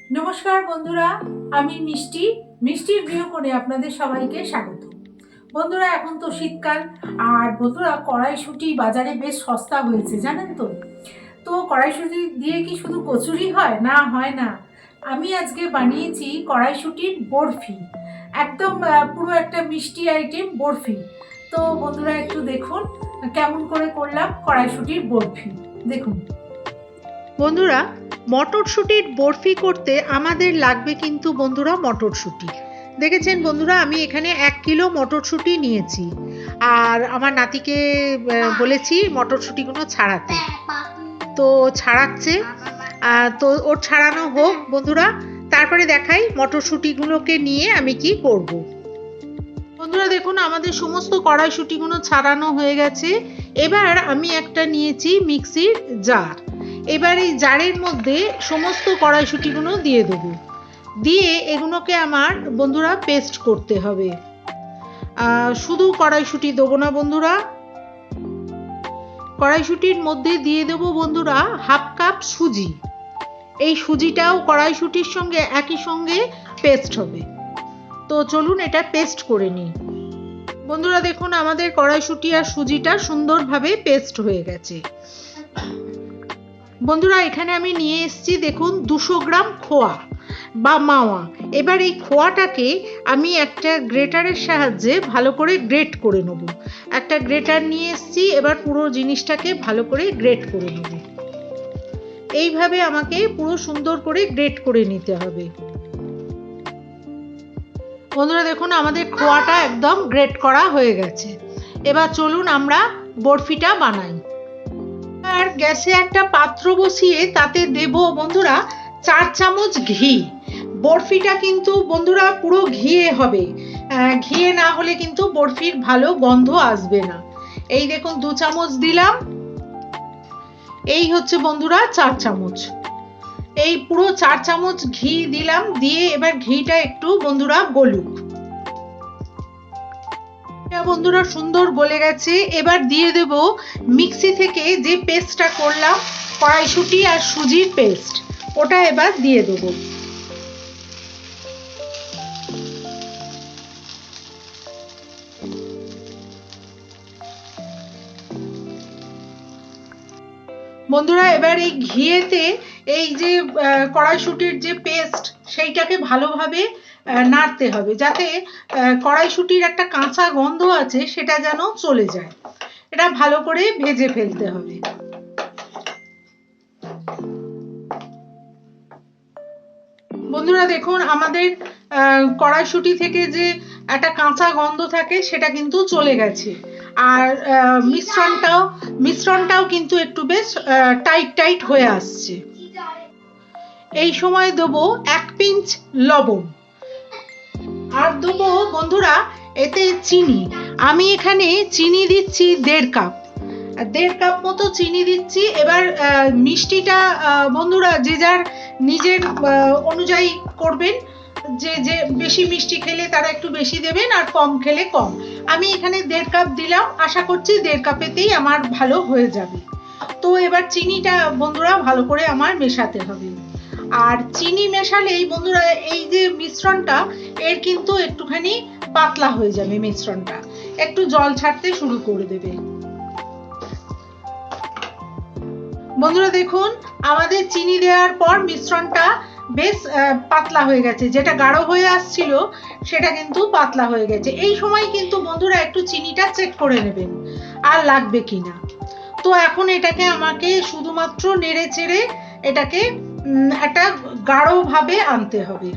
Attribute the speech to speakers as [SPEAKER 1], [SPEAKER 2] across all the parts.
[SPEAKER 1] নমস্কার বন্ধুরা, আমি মিষ্টির গৃহকোণে আপনাদের সবাইকে স্বাগত। বন্ধুরা, এখন তো শীতকাল, আর বন্ধুরা কড়াইশুঁটি বাজারে বেশ সস্তা হয়েছে, জানেন তো। তো কড়াইশুঁটি দিয়ে কি শুধু কচুরি হয়? না, হয় না। আমি আজকে বানিয়েছি কড়াইশুঁটির বরফি, একদম পুরো একটা মিষ্টি আইটেম বরফি। তো বন্ধুরা একটু দেখুন কেমন করে করলাম কড়াইশুঁটির বরফি, দেখুন।
[SPEAKER 2] বন্ধুরা, মটরশুঁটির বরফি করতে আমাদের লাগবে কিন্তু বন্ধুরা মটরশুঁটি। দেখেছেন বন্ধুরা, আমি এখানে 1 কিলো মটরশুঁটি নিয়েছি, আর আমার নাতিকে বলেছি মটরশুঁটিগুলো ছাড়াতে, তো ছাড়াচ্ছে। তো ওর ছাড়ানো হোক বন্ধুরা, তারপরে দেখাই মটরশুঁটিগুলোকে নিয়ে আমি কি করব। বন্ধুরা দেখুন, আমাদের সমস্ত কড়াইশুঁটিগুলো ছাড়ানো হয়ে গেছে। এবার আমি একটা নিয়েছি মিক্সির জার। এবার এই জারের মধ্যে সমস্ত কড়াইশুঁটিগুলো দিয়ে দেবো, দিয়ে এগুলোকে আমার বন্ধুরা পেস্ট করতে হবে। শুধু কড়াইশুঁটি দেবো না বন্ধুরা, কড়াইশুঁটির মধ্যে দিয়ে দেবো বন্ধুরা 1/2 কাপ সুজি। এই সুজিটাও কড়াইশুঁটির সঙ্গে একই সঙ্গে পেস্ট হবে। তো চলুন এটা পেস্ট করে নিই। বন্ধুরা দেখুন, আমাদের কড়াইশুঁটি আর সুজিটা সুন্দরভাবে পেস্ট হয়ে গেছে। বন্ধুরা এখানে আমি নিয়ে এসেছি দেখুন 200 গ্রাম খোয়া বা মাওয়া। এবার এই খোয়াটাকে আমি একটা গ্রেটারের সাহায্যে ভালো করে গ্রেট করে নেব। একটা গ্রেটার নিয়ে এসেছি, এবার পুরো জিনিসটাকে ভালো করে গ্রেট করে নেব। এইভাবে আমাকে পুরো সুন্দর করে গ্রেট করে নিতে হবে। বন্ধুরা দেখুন, আমাদের খোয়াটা একদম গ্রেট করা হয়ে গেছে। এবার চলুন আমরা বরফিটা বানাই। আর গ্যাসে একটা পাত্র বসিয়ে তাতে দেব বন্ধুরা 4 চামচ ঘি। বরফিটা কিন্তু বন্ধুরা পুরো ঘিয়ে হবে, ঘিয়ে না হলে কিন্তু বরফির ভালো গন্ধ আসবে না। এই দেখুন 2 চামচ দিলাম। এই হচ্ছে বন্ধুরা 4 চামচ। এই পুরো 4 চামচ ঘি দিলাম, দিয়ে এবার ঘিটা একটু বন্ধুরা গলুক। বন্ধুরা সুন্দর গলে গেছে। এবার দিয়ে দেব মিক্সি থেকে যে পেস্টটা করলাম, কড়াইশুঁটি আর সুজির পেস্ট, ওটা এবার দিয়ে দেব। বন্ধুরা এবার এই ঘিয়েতে এই যে কড়াইশুঁটির যে পেস্ট, সেইটাকে ভালোভাবে নাড়তে হবে, যাতে কড়াইশুঁটির একটা কাঁচা গন্ধ আছে সেটা যেন চলে যায়। এটা ভালো করে ভেজে ফেলতে হবে। বন্ধুরা দেখুন, আমাদের কড়াইশুঁটি থেকে যে একটা কাঁচা গন্ধ থাকে সেটা কিন্তু চলে গেছে, আর মিশ্রণটাও কিন্তু একটু বেশ টাইট হয়ে আসছে। এই সময় দেবো 1 পিঞ্চ লবণ, আর দেবো বন্ধুরা এতে চিনি। আমি এখানে চিনি দিচ্ছি 1.5 কাপ, 1.5 কাপ মতো চিনি দিচ্ছি। এবার মিষ্টিটা বন্ধুরা যে যার নিজের অনুযায়ী করবেন, যে বেশি মিষ্টি খেলে তারা একটু বেশি দেবেন, আর কম খেলে কম। আমি এখানে 1.5 কাপ দিলাম, আশা করছি 1.5 কাপেতেই আমার ভালো হয়ে যাবে। তো এবার চিনিটা বন্ধুরা ভালো করে আমার মেশাতে হবে। আর চিনি মেশালেই বন্ধুরা এই যে মিশ্রণটা, এর কিন্তু একটুখানি পাতলা হয়ে যাবে, মিশ্রণটা একটু জল ছাড়তে শুরু করে দেবে। বন্ধুরা দেখুন, আমাদের চিনি দেওয়ার পর মিশ্রণটা বেশ পাতলা হয়ে গেছে, যেটা গাঢ় হয়ে আসছিল সেটা কিন্তু পাতলা হয়ে গেছে। এই সময় কিন্তু বন্ধুরা একটু চিনিটা চেক করে নেবেন আর লাগবে কিনা। তো এখন এটাকে আমাকে শুধুমাত্র নেড়ে চেড়ে এটাকে একটা গাঢ়ভাবে আনতে হবে।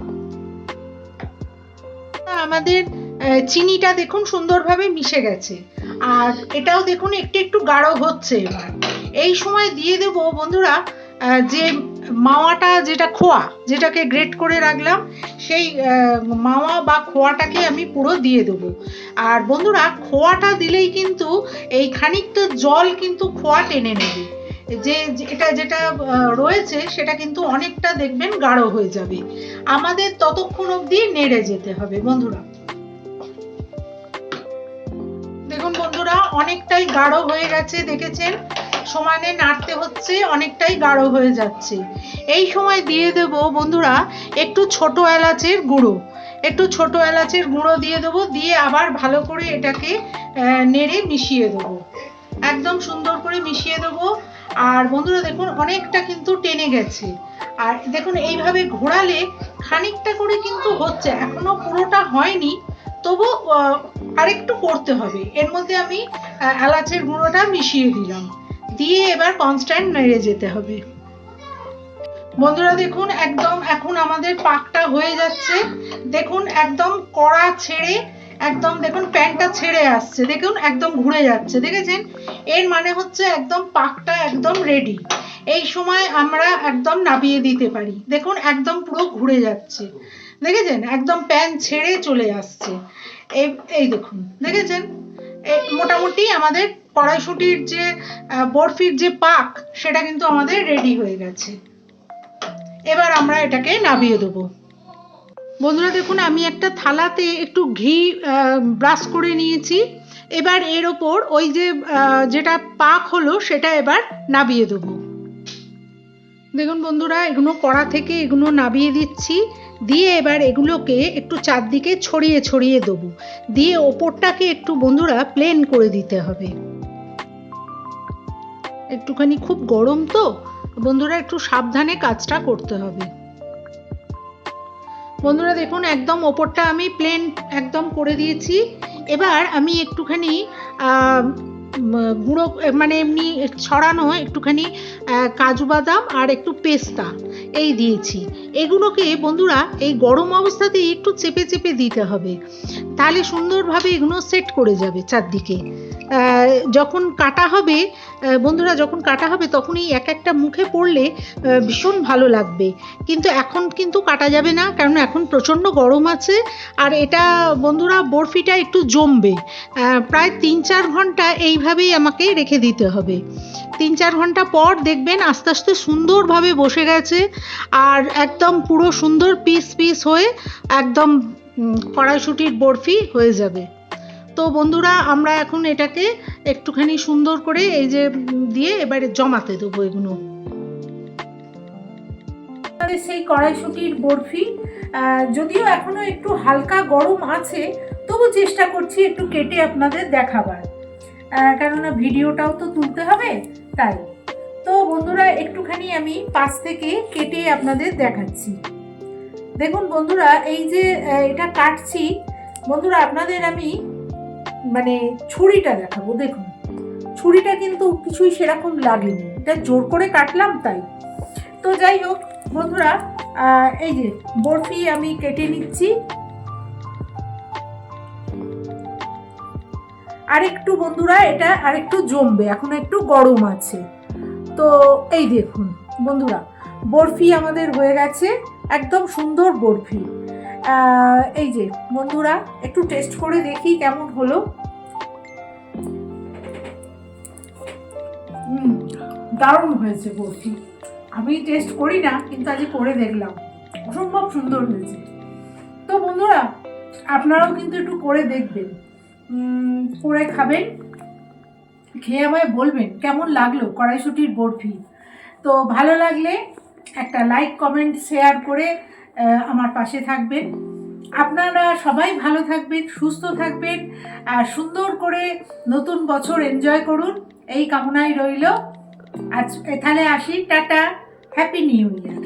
[SPEAKER 2] আমাদের চিনিটা দেখুন সুন্দরভাবে মিশে গেছে, আর এটাও দেখুন একটু গাঢ় হচ্ছে। এবার এই সময় দিয়ে দেব বন্ধুরা যে মাওয়াটা, যেটা খোয়া, যেটাকে গ্রেট করে রাখলাম, সেই মাওয়া বা খোয়াটাকে আমি পুরো দিয়ে দেব। আর বন্ধুরা খোয়াটা দিলেই কিন্তু এই খানিকটা জল কিন্তু খোয়া টেনে নেবে, যে যেটা রয়েছে সেটা কিন্তু অনেকটা দেখবেন গাঢ় হয়ে যাবে। আমাদের ততক্ষণ অবধি নেড়ে যেতে হবে বন্ধুরা। দেখুন বন্ধুরা অনেকটাই গাঢ় হয়ে গেছে, দেখেছেন সমানে নাড়তে হচ্ছে, অনেকটাই গাঢ় হয়ে যাচ্ছে। এই সময় দিয়ে দেব বন্ধুরা একটু ছোট এলাচের গুঁড়ো, দিয়ে দেবো, দিয়ে আবার ভালো করে এটাকে নেড়ে মিশিয়ে দেবো, একদম সুন্দর করে মিশিয়ে দেবো। আর বন্ধুরা দেখুন অনেকটা কিন্তু টেনে গেছে, আর দেখুন এইভাবে ঘোরালে খানিকটা করে কিন্তু হচ্ছে, এখনো পুরোটা হয়নি, তবু আরেকটু করতে হবে। এর মধ্যে আমি এলাচের গুঁড়োটা মিশিয়ে দিলাম, দিয়ে এবার কনস্ট্যান্ট নেড়ে যেতে হবে। বন্ধুরা দেখুন একদম এখন আমাদের পাকটা হয়ে যাচ্ছে, দেখুন একদম কড়া ছেড়ে একদম দেখুন প্যানটা ছেড়ে আসছে, দেখুন একদম ঘুরে যাচ্ছে, দেখেছেন? এর মানে হচ্ছে একদম পাকটা একদম রেডি। এই সময় আমরা একদম নামিয়ে দিতে পারি, দেখুন একদম পুরো ঘুরে যাচ্ছে, দেখেছেন? একদম প্যান ছেড়ে চলে আসছে। এই দেখুন, দেখেছেন? মোটামুটি আমাদের কড়াইশুঁটির যে বরফির যে পাক, সেটা কিন্তু আমাদের রেডি হয়ে গেছে। এবার আমরা এটাকে নামিয়ে দেবো। বন্ধুরা দেখুন আমি একটা থালাতে একটু ঘি ব্রাশ করে নিয়েছি, এবার এর ওপর ওই যে যেটা পাক হলো সেটা এবার নামিয়ে দেবো। দেখুন বন্ধুরা এগুলো কড়া থেকে এগুলো নামিয়ে দিচ্ছি, দিয়ে এবার এগুলোকে একটু চারদিকে ছড়িয়ে ছড়িয়ে দেবো, দিয়ে ওপরটাকে একটু বন্ধুরা প্লেন করে দিতে হবে। একটুখানি খুব গরম তো বন্ধুরা, একটু সাবধানে কাজটা করতে হবে। বন্ধুরা দেখুন একদম ওপরটা আমি প্লেন একদম করে দিয়েছি। এবার আমি একটুখানি গুঁড়ো মানে এমনি ছড়ানো একটুখানি কাজু বাদাম আর একটু পেস্তা এই দিয়েছি। এগুলোকে বন্ধুরা এই গরম অবস্থাতেই একটু চেপে চেপে দিতে হবে, তাহলে সুন্দরভাবে এগুলো সেট করে যাবে চারদিকে। যখন কাটা হবে বন্ধুরা, যখন কাটা হবে তখন এই এক একটা মুখে পড়লে ভীষণ ভালো লাগবে, কিন্তু এখন কিন্তু কাটা যাবে না, কারণ এখন প্রচণ্ড গরম আছে। আর এটা বন্ধুরা বরফিটা একটু জমবে, প্রায় 3-4 ঘন্টা এইভাবেই আমাকে রেখে দিতে হবে। 3-4 ঘন্টা পর দেখবেন আস্তে আস্তে সুন্দরভাবে বসে গেছে, আর একদম পুরো সুন্দর পিস পিস হয়ে একদম কড়াইশুঁটির বরফি হয়ে যাবে। তো বন্ধুরা আমরা এখন এটাকে একটুখানি সুন্দর করে এই যে দিয়ে এবারে জমাতে দেবো এগুলো।
[SPEAKER 1] সেই কড়াইশুঁটির বরফি যদিও এখনো একটু হালকা গরম আছে, তবু চেষ্টা করছি একটু কেটে আপনাদের দেখাবার, কেননা ভিডিওটাও তো তুলতে হবে তাই। তো বন্ধুরা একটুখানি আমি পাশ থেকে কেটে আপনাদের দেখাচ্ছি। দেখুন বন্ধুরা এই যে এটা কাটছি বন্ধুরা, আপনাদের আমি মানে ছুরিটা দেখাবো। দেখুন ছুরিটা কিন্তু কিছুই সেরকম লাগেনি, এটা জোর করে কাটলাম তাই। তো যাই হোক বন্ধুরা, এই যে বরফি আমি কেটে নিচ্ছি। আরেকটু বন্ধুরা এটা আরেকটু জমবে, এখন একটু গরম আছে। তো এই দেখুন বন্ধুরা বরফি আমাদের হয়ে গেছে, একদম সুন্দর বরফি। এই যে বন্ধুরা একটু টেস্ট করে দেখি কেমন হলো। দারুণ হয়েছে বরফি। আমি টেস্ট করি না, কিন্তু আজ করে দেখলাম, অসম্ভব সুন্দর হয়েছে। তো বন্ধুরা আপনারাও কিন্তু একটু করে দেখবেন, করে খাবেন, খেয়ে আমায় বলবেন কেমন লাগলো কড়াইশুঁটির বরফি। তো ভালো লাগলে একটা লাইক কমেন্ট শেয়ার করে আমার পাশে থাকবেন। আপনারা সবাই ভালো থাকবেন, সুস্থ থাকবেন, আর সুন্দর করে নতুন বছর এনজয় করুন, এই কামনাই রইল। আজ এখানে আসি, টাটা, হ্যাপি নিউ ইয়ার।